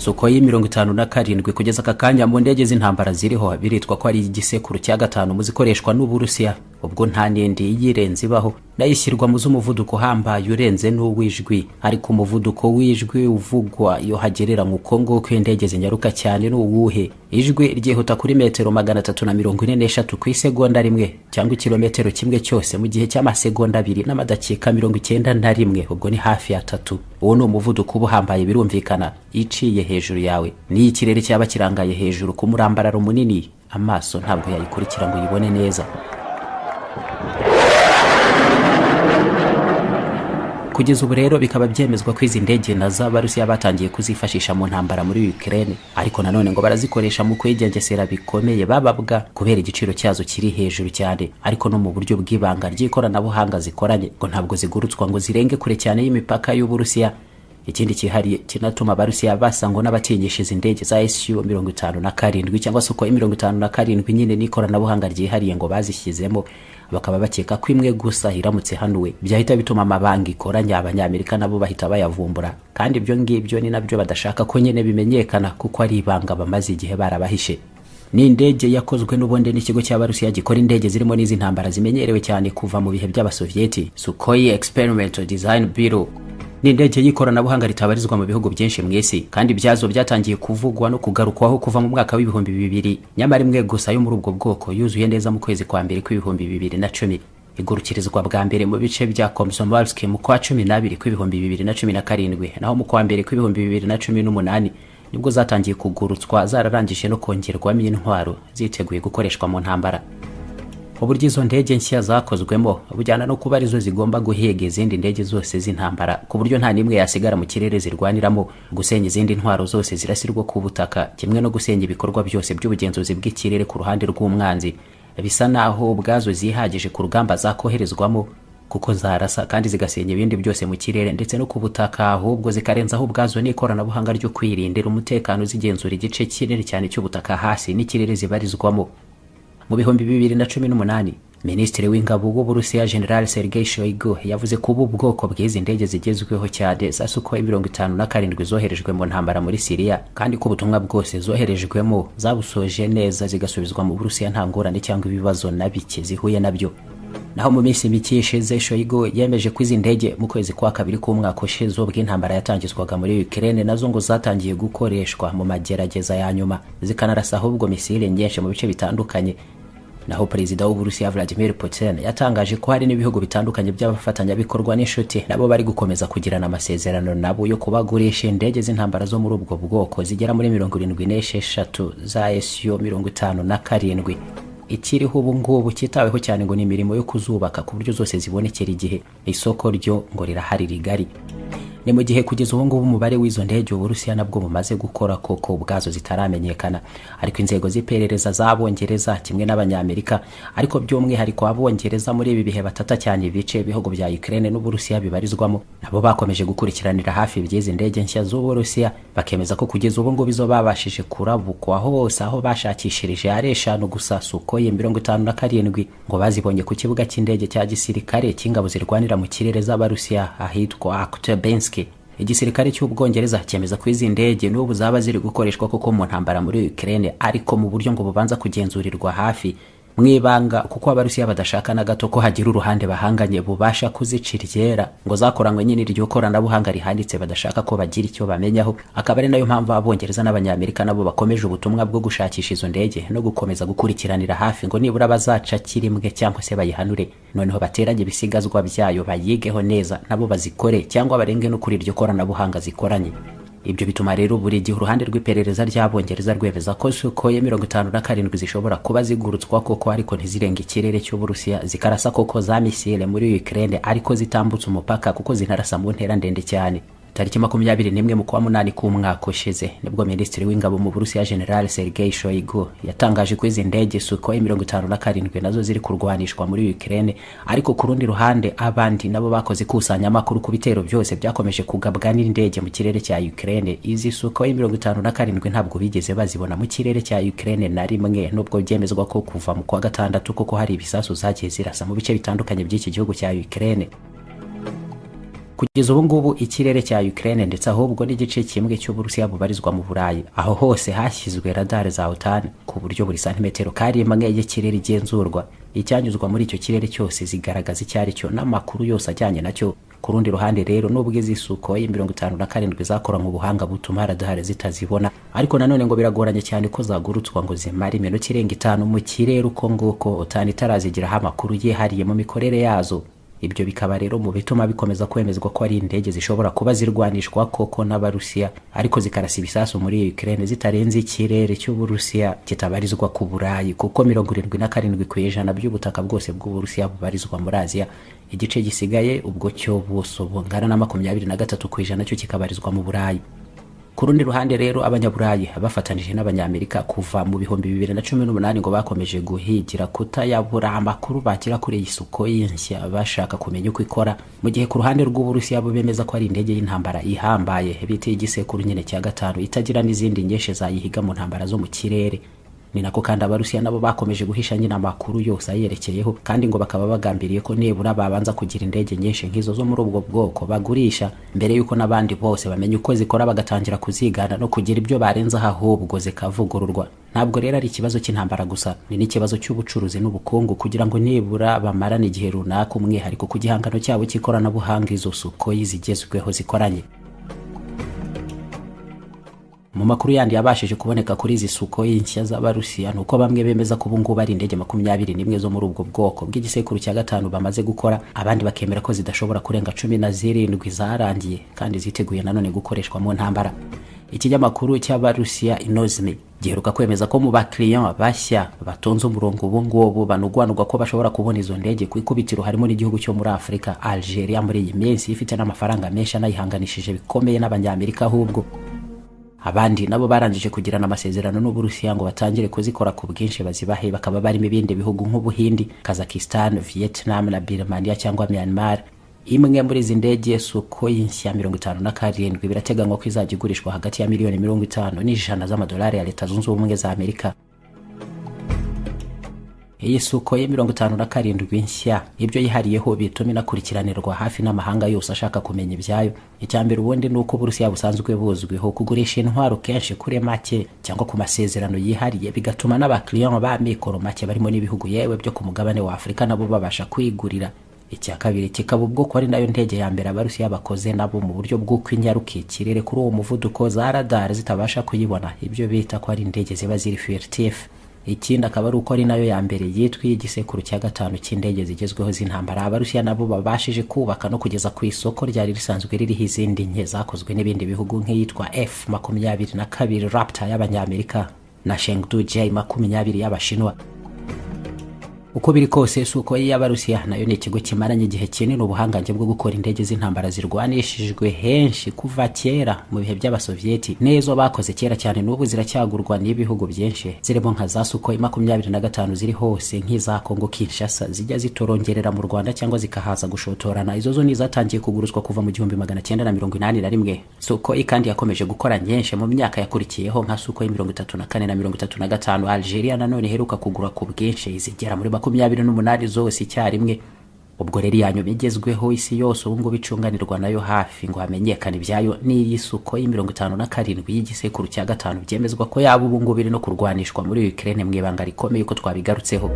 Sukhoi 57 kugeza kakanya mu ndege z'intambara ziriho biritwa ko ari igisekuru cya gatanu muzikoreshwa n'Uburusiya, ubwo nta nindi yirenze baho nayishyirwa mu z'umuvuduko hambaye urenze n'uwijwi, ariko umuvuduko wijwi uvugwa iyo hagerera mu Kongo ko indege zinyaruka cyane n'uwuhe. Ijwi ryihuta kuri metero 343 ku isegonda rimwe cyangwa kilometero kimwe cyose mu gihe cy'amasegonda 2 n'amadakika 91, ubwo ni hafi ya 3. Uwo ni umuvuduko ubuhambaye birumvikana iciye hejuru yawe. Ni ikirere cyaba kirangaye hejuru ku murambararo munini, amaso ntabwo yayikurikira ngo yibone neza. Kugeza ubu rero bikaba byemezwa ko izi ndege na z'Abarusiya batangiye kuzifashisha mu ntambara muri Ukraine, ariko nanone ngo barazikoresha mu kwigengesera bikomeye bababwa kubera igiciro cyazo kiri hejuru cyane, ariko no mu buryo bw'ibanga ry'ikoranabuhanga zikoranye ngo ntabwo zigurutswa ngo zirenge kure cyane y'imipaka y'Uburusiya. Ikindi kihariye kinatuma Abarusiya basango n'abatinyisha izi ndege za Su-57 cyangwa Sukhoi 57 nyine n'ikoranabuhanga ryihariye ngo bazishyizemo, bakaba bakeka ko imwe gusa iramutse hanuwe byahita bituma amabanga ikoranya Abanyamerika nabo bahita bayavumbura, kandi ibyo ngibyo ni nabyo badashaka ko nyene bimenyekana kuko ari ibanga bamaze igihe barabahishe. Ni indege yakozwe n'ubundi n'ikigo cy'Abarusiya gikora indege zirimo n'izi ntambara zimenyerewe cyane kuva mu bihe by'Abasovieti, Sukhoi Experimental Design Bureau. Ni indege y'ikoranabuhanga ritabarizwa mu bihugu byinshi mw'isi, kandi byazo byatangiye kuvugwa no kugarukwaho kuva mu mwaka w'ibihumbi 2000, nyamara imwe gusa yo muri ubwo bwoko yuzuye neza mu kwezi kwa mbere kw'ibihumbi 2010. Igurukirizwa bwa mbere mu bice bya Komsomolsk mu kwa 12 kw'ibihumbi 2017, naho mu kwa mbere kw'ibihumbi 2018 nibwo zatangiye kugurutswa zararangije no kongerwamo intwaro ziteguye gukoreshwa mu ntambara. Uburyo izo ndege nshya zakozwemo bujyana no kuba arizo zigomba guhega izindi ndege zose z'intambara, ku buryo nta nimwe yasigara mu kirere zirwaniramo, gusenya izindi ntwaro zose zirasirwa ku butaka, kimwe no gusenya ibikorwa byose by'ubugenzuzi bw'ikirere ku ruhande rw'umwanzi. Bisa naho ubwazo zihagije ku rugamba zakoherezwamo, kuko zarasa kandi zigasenya ibindi byose mu kirere ndetse no ku butaka, ahubwo zikarenzaho ubwazo n'ikoranabuhanga ryo kwirindira umutekano zigenzura igice kinini cyane cy'ubutaka hasi n'ikirere zibarizwamo. Mu bihumbi 2018, Minisitiri w'Ingabo w'Uburusiya General Sergei Shoigu yavuze ko ubu bwoko bw'izi ndege zigezweho cyane za Sukhoi 57 zoherejwe mu ntambara muri Syria, kandi ko ubutumwa bwose zoherejwemo zabusoje neza zigasubizwa mu Burusiya nta ngorane cyangwa ibibazo na bike zihuye nabyo. Naho mu minsi mike ishize Shoigu yemeje ko izi ndege mu kwezi kwa kabiri k'umwaka ushize bw'intambara yatangizwaga muri Ukraine nazo ngo zatangiye gukoreshwa mu magerageza ya nyuma, zikanarasa ahubwo misile nyinshi mu bice bitandukanye. Naho Perezida w'Uburusiya Vladimir Putin yatangaje ko hari n'ibihugu bitandukanye by'abafatanyabikorwa n'inshuti nabo bari gukomeza kugirana amasezerano nabo yo kubagurisha indege z'intambara zo muri ubwo bwoko zigera muri 76 za Su-57. Ikiriho ubu ngubu kitaweho cyane ngo ni imirimo yo kuzubaka ku buryo zose zibonekera igihe, isoko ryo ngo rirahari rigari. Ni mu gihe kugeza ubu ngubu umubare w'izo ndege Uburusiya nabwo bumaze gukora koko ubwazo zitaramenyekana, ariko inzego z'iperereza z'Abongereza kimwe n'Abanyamerika, ariko by'umwihariko Abongereza muri ibi bihe batata cyane ibice ibihugu bya Ukraine n'Uburusiya bibarizwamo, nabo bakomeje gukurikiranira hafi iby'izi ndege nshya z'Uburusiya, bakemeza ko kugeza ubu ngubu izo babashije kurabukwa hose aho bashakishirije ari 5 gusa Sukhoi 57 ngo bazibonye ku kibuga cy'indege cya gisirikare cy'ingabo zirwanira mu kirere z'Abarusiya ahitwa Akutyansk. Igisirikare cy'Ubwongereza cyemeza ko izi ndege n'ubu zaba ziri gukoreshwa koko mu ntambara muri Ukraine, ariko mu buryo ngo bubanza kugenzurirwa hafi mwibanga, kuko Abarusiya badashaka na gato ko hagira uruhande bahanganye bubasha kuziciryera ngo zakoranywe nyine iryo koranabuhanga rihanditse, badashaka ko bagira icyo bamenyaho. Akaba ari nayo mpamvu Abongereza n'Abanyamerika nabo bakomeje ubutumwa bwo gushakisha izo ndege no gukomeza gukurikiranira hafi ngo nibura bazaca kirimwe cyangwa se bayihanure, noneho bateranye ibisigazwa byayo bayigeho neza nabo bazikore cyangwa barenge no kuri iryo koranabuhanga zikoranye. Ibyo bituma rero buri gihe uruhande rw'iperereza ry'Abongereza rwemeza ko Sukhoi 57 zishobora kuba zigurutswa koko, ariko ntizirenge ikirere cy'Uburusiya zikarasa koko za misile muri Ukraine, ariko zitambutse umupaka kuko zinarasa mu ntera ndende cyane. Tariki 21 mu kwa 8 k'umwaka ushize nibwo Minisitiri w'Ingabo mu Burusiya General Sergei Shoigu yatangaje ko izi ndege Sukhoi 57 nazo ziri kurwanishwa muri Ukraine, ariko ku rundi ruhande abandi nabo bakoze kusanya amakuru ku bitero byose byakomeje kugabwa n'indege mu kirere cya Ukraine. Izi Sukhoi 57 ntabwo bigeze bazibona mu kirere cya Ukraine na rimwe, nubwo byemezwa ko kuva mu kwa gatandatu koko hari ibisasu zagiye zirasa mu bice bitandukanye by'iki gihugu cya Ukraine. kugeza ubu ngubu ikirere cya Ukraine ndetse ahubwo n'igice kimwe cy'Uburusiya bubarizwa mu Burayi aho hose hashyizwe radar za OTAN ku buryo buri santimetero karimwe y'ikirere igenzurwa, icyanyuzwa muri icyo kirere cyose zigaragaza icyari cyo n'amakuru yose ajyanye nacyo. Ku rundi ruhande rero nubwo izi Sukhoi 57 zakora mu buhanga butuma radar zitazibona, ariko nanone ngo biragoranye cyane ko zagurutswa ngo zimara iminota irenga 5 mu kirere uko nguko OTAN itarazigiraho amakuru yihariye mu mikorere yazo. Ibyo bikaba rero mu bituma bikomeza kwemezwa ko ari indege zishobora kuba zirwanishwa koko n'Abarusiya, ariko zikarasa ibisasu muri Ukraine zitarenze ikirere cy'Uburusiya kitabarizwa ku Burayi, kuko 77% by'ubutaka bwose bw'Uburusiya bubarizwa muri Aziya. Igice gisigaye ubwo cyo buso bungana na 23% cyo kikabarizwa mu Burayi. Ku rundi ruhande rero abanyaburayi bafatanije n'abanyamerika kuva mu 2018 ngo bakomeje guhigira kutayabura amakuru bakira kuri iyi Sukhoi nshya bashaka kumenya uko ikora, mu gihe ku ruhande rw'Uburusiya bo bemeza ko ari indege y'intambara ihambaye biteye igisekuru nyine cya 5 itagira n'izindi nyinshi zayihiga mu ntambara zo mu kirere. Ni nako kandi Abarusiya nabo bakomeje guhisha nyina amakuru yose ayerekeyeho, kandi ngo bakaba bagambiriye ko nibura babanza kugira indege nyinshi nk'izo zo muri ubwo bwoko bagurisha mbere yuko n'abandi bose bamenye uko zikora bagatangira kuzigana no kugira ibyo barenza ahubwo zikavugururwa. Ntabwo rero ari ikibazo cy'intambara gusa, ni n'ikibazo cy'ubucuruzi n'ubukungu kugira ngo nibura bamarane igihe runaka umwihariko ku gihangano cyabo cy'ikoranabuhanga izo Sukhoi zigezweho zikoranye. Mu makuru yandi yabashije kuboneka kuri izi Sukhoi nshya z'Abarusiya nuko bamwe bemeza ko ubungubu ari indege 21 zo muri ubwo bwoko bw'igisekuru cya 5 bamaze gukora, abandi bakemera ko zidashobora kurenga 17 zarangiye kandi ziteguye nanone gukoreshwa mu ntambara. Ikinyamakuru cy'Abarusiya Inozmi giheruka kwemeza ko mu bakiriya bashya batonze umurongo ubungubu banugwanugwa ko bashobora kubona izo ndege ku ikubitiro harimo n'igihugu cyo muri Afrika, Algeria, muri iyi minsi ifite n'amafaranga menshi anayihanganishije bikomeye n'abanyamerika ahubwo. Abandi nabo barangije kugirana amasezerano n'Uburusiya ngo batangire kuzikora ku bwinshi bazibahe, bakaba barimo ibindi bihugu nk'Ubuhindi, Kazakhstan, Vietnam na Birmania cyangwa Myanmar. Imwe muri izi ndege Sukhoi nshya 57 birateganywa ko izajya igurishwa hagati ya $50 n'ijana z'amadolari ya Leta Zunze Ubumwe za Amerika. Iyi Sukhoi 57 nshya ibyo yihariyeho bituma inakurikiranirwa hafi n'amahanga yose ashaka kumenya ibyayo. Icyambere ubundi nuko Uburusiya busanzwe buzwiho kugurisha intwaro kenshi kuri make cyangwa ku masezerano yihariye, bigatuma n'abakiriya ba mikoro make barimo n'ibihugu yewe byo ku mugabane wa Afrika nabo babasha kwigurira. Icya kabiri kikaba ubwo ko ari nayo ndege ya mbere Abarusiya bakoze nabo mu buryo bw'uko inyaruka ikirere kuri uwo muvuduko za radar zitabasha kuyibona, ibyo bita ko ari indege ziba ziri furtif. Ikindi akaba ari uko ari nayo ya mbere yitwa igisekuru cya 5 cy'indege zigezweho z'intambara Abarusiya nabo babashije kubaka no kugeza ku isoko ryari risanzwe ririho izindi nke zakozwe n'ibindi bihugu nk'iyitwa F-22 Raptor y'Abanyamerika na Chengdu J-20 y'Abashinwa. Uko biri kose Sukhoi y'Abarusiya nayo ni ikigo kimaranye igihe kinini ubuhangange bwo gukora indege z'intambara zirwanishijwe henshi kuva kera mu bihe by'Abasovieti. Nezo bakoze kera cyane n'ubu ziracyagurwa n'ibihugu byinshi, zirimo nka za Sukhoi 25 ziri hose nk'iza Kongo Kinshasa zijya zitorongerera mu Rwanda cyangwa zikahaza gushotorana. Izo zo nizatangiye kuguruzwa kuva mu 1981. Sukhoi kandi yakomeje gukora nyinshi mu myaka yakurikiyeho nka Sukhoi 34 na 35. Algeria nanone heruka kugura ku bwinshi zigera muri 28 zose icyarimwe. Ubwo rero yanyu bigezweho isi yose ubu ngo bicunganirwa nayo hafi ngo hamenyekane ibyayo n'iyi Sukhoi 57 y'igisekuru cya 5 byemezwa ko yaba ubu ngo biri no kurwanishwa muri Ukraine mu ibanga rikomeye uko twabigarutseho.